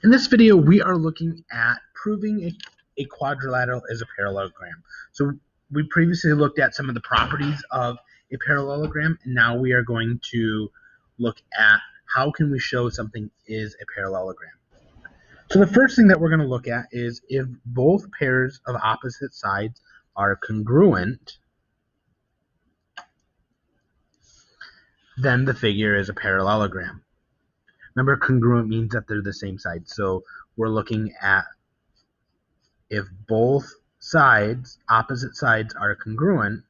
In this video, we are looking at proving a quadrilateral is a parallelogram. So we previously looked at some of the properties of a parallelogram, and now we are going to look at how can we show something is a parallelogram. So the first thing that we're going to look at is if both pairs of opposite sides are congruent, then the figure is a parallelogram. Remember, congruent means that they're the same side. So we're looking at if both sides, opposite sides, are congruent,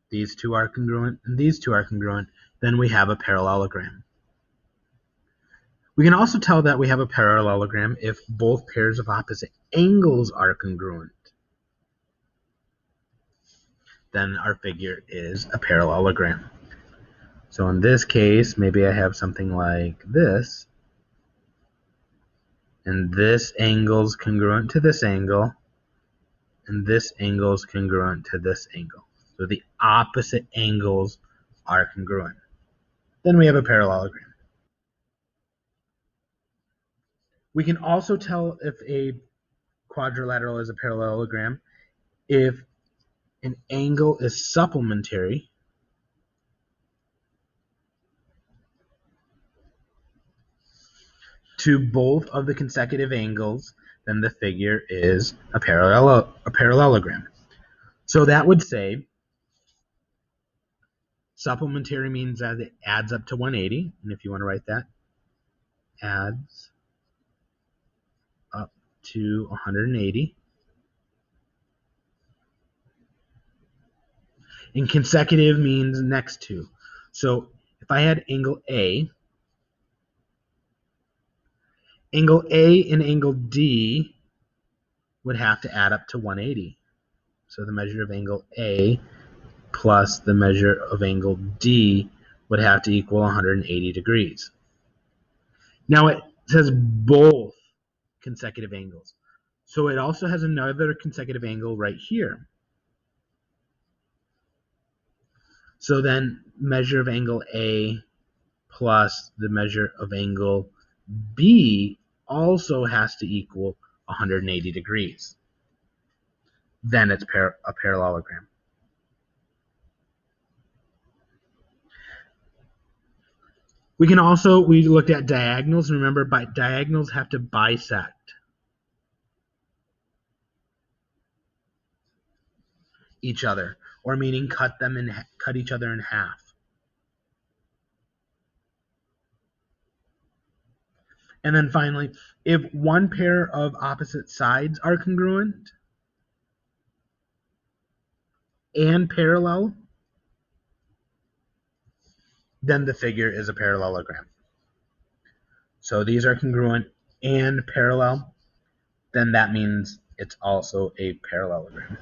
these two are congruent and these two are congruent, then we have a parallelogram. We can also tell that we have a parallelogram if both pairs of opposite angles are congruent. Then our figure is a parallelogram. So in this case, maybe I have something like this, and this angle's congruent to this angle, and this angle's congruent to this angle. So the opposite angles are congruent. Then we have a parallelogram. We can also tell if a quadrilateral is a parallelogram if an angle is supplementary to both of the consecutive angles, then the figure is a parallelogram. So that would say supplementary means that it adds up to 180, and if you want to write that, adds up to 180. And consecutive means next to. So if I had angle A and angle D would have to add up to 180. So the measure of angle A plus the measure of angle D would have to equal 180 degrees. Now it says both consecutive angles. So it also has another consecutive angle right here. So then measure of angle A plus the measure of angle B also has to equal 180 degrees. Then it's a parallelogram. We looked at diagonals. Remember, diagonals have to bisect each other, or meaning cut each other in half. And then finally, if one pair of opposite sides are congruent and parallel, then the figure is a parallelogram. So these are congruent and parallel, then that means it's also a parallelogram.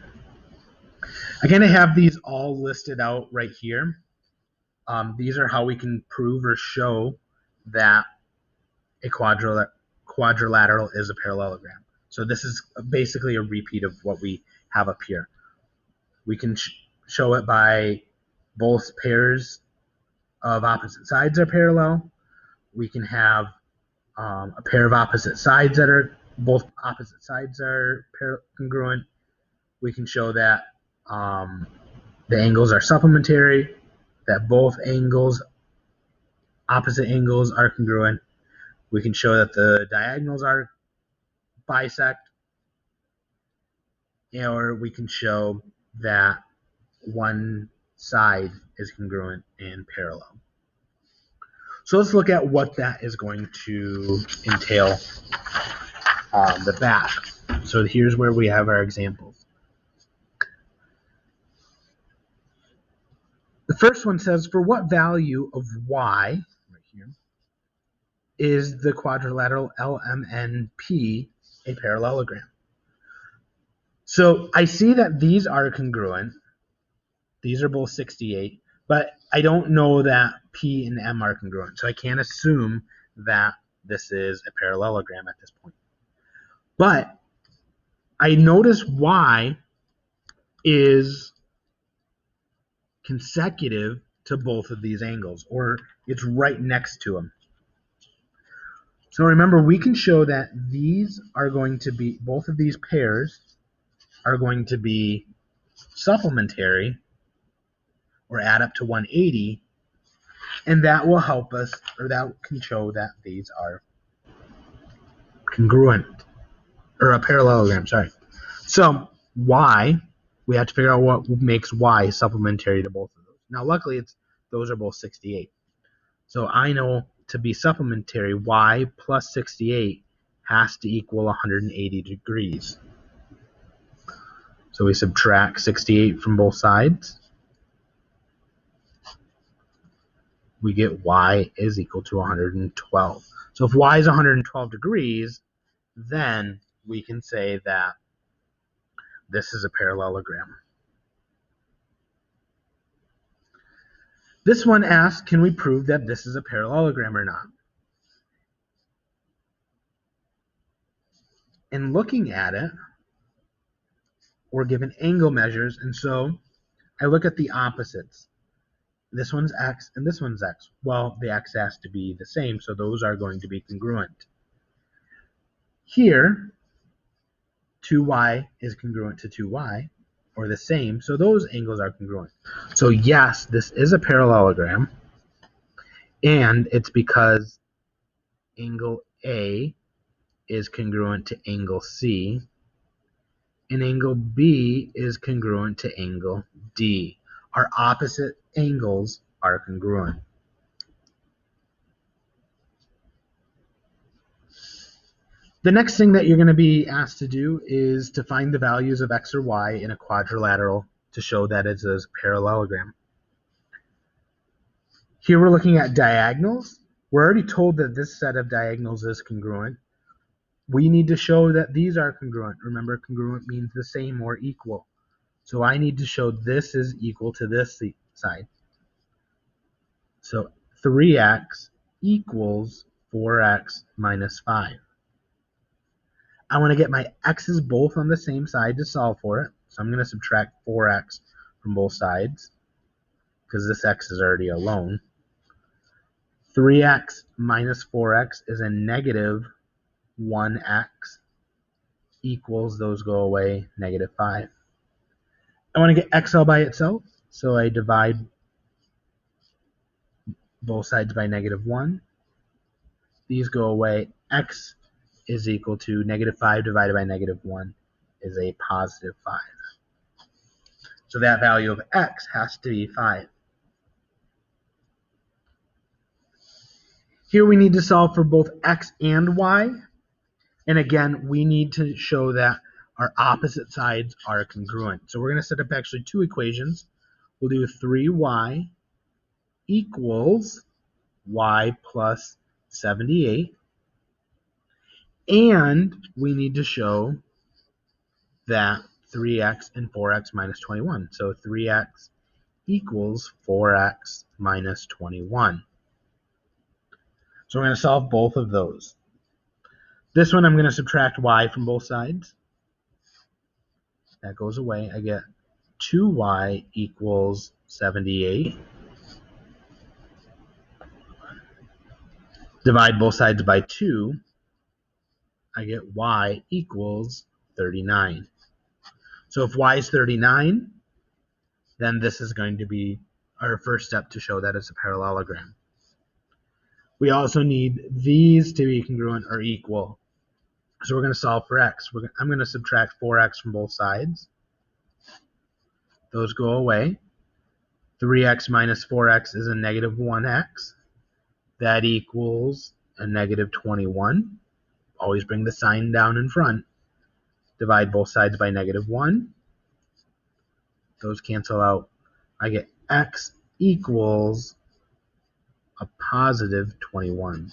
Again, I have these all listed out right here. These are how we can prove or show that a quadrilateral is a parallelogram. So this is basically a repeat of what we have up here. We can show it by both pairs of opposite sides are parallel. We can have a pair of opposite sides that are both opposite sides are congruent. We can show that the angles are supplementary, that both opposite angles are congruent. We can show that the diagonals are bisect, or we can show that one side is congruent and parallel. So let's look at what that is going to entail on the back. So here's where we have our examples. The first one says, for what value of y, right here, is the quadrilateral LMNP a parallelogram? So I see that these are congruent. These are both 68, but I don't know that P and M are congruent. So I can't assume that this is a parallelogram at this point. But I notice Y is consecutive to both of these angles, or it's right next to them. So remember, we can show that these are going to be, both of these pairs are going to be supplementary or add up to 180, and that will help us, or that can show that these are congruent, or a parallelogram, sorry. So y, we have to figure out what makes y supplementary to both of those. Now luckily those are both 68. So I know to be supplementary, y plus 68 has to equal 180 degrees. So we subtract 68 from both sides. We get y is equal to 112. So if y is 112 degrees, then we can say that this is a parallelogram. This one asks, can we prove that this is a parallelogram or not? In looking at it, we're given angle measures, and so I look at the opposites. This one's x and this one's x. Well, the x has to be the same, so those are going to be congruent. Here, 2y is congruent to 2y, or the same, so those angles are congruent. So yes, this is a parallelogram, and it's because angle A is congruent to angle C, and angle B is congruent to angle D. Our opposite angles are congruent. The next thing that you're going to be asked to do is to find the values of x or y in a quadrilateral to show that it's a parallelogram. Here we're looking at diagonals. We're already told that this set of diagonals is congruent. We need to show that these are congruent. Remember, congruent means the same or equal. So I need to show this is equal to this side. So 3x equals 4x minus 5. I want to get my x's both on the same side to solve for it. So I'm going to subtract 4x from both sides because this x is already alone. 3x minus 4x is a negative 1x equals, those go away, negative 5. I want to get x all by itself, so I divide both sides by negative 1. These go away. X is equal to negative 5 divided by negative 1 is a positive 5. So that value of x has to be 5. Here we need to solve for both x and y. And again, we need to show that our opposite sides are congruent. So we're going to set up actually two equations. We'll do 3y equals y plus 78. And we need to show that 3x and 4x minus 21. So 3x equals 4x minus 21. So we're going to solve both of those. This one I'm going to subtract y from both sides. That goes away. I get 2y equals 78. Divide both sides by 2. I get y equals 39. So if y is 39, then this is going to be our first step to show that it's a parallelogram. We also need these to be congruent or equal. So we're going to solve for x. I'm going to subtract 4x from both sides. Those go away. 3x minus 4x is a negative 1x. That equals a negative 21. Always bring the sign down in front. Divide both sides by negative 1. Those cancel out. I get x equals a positive 21.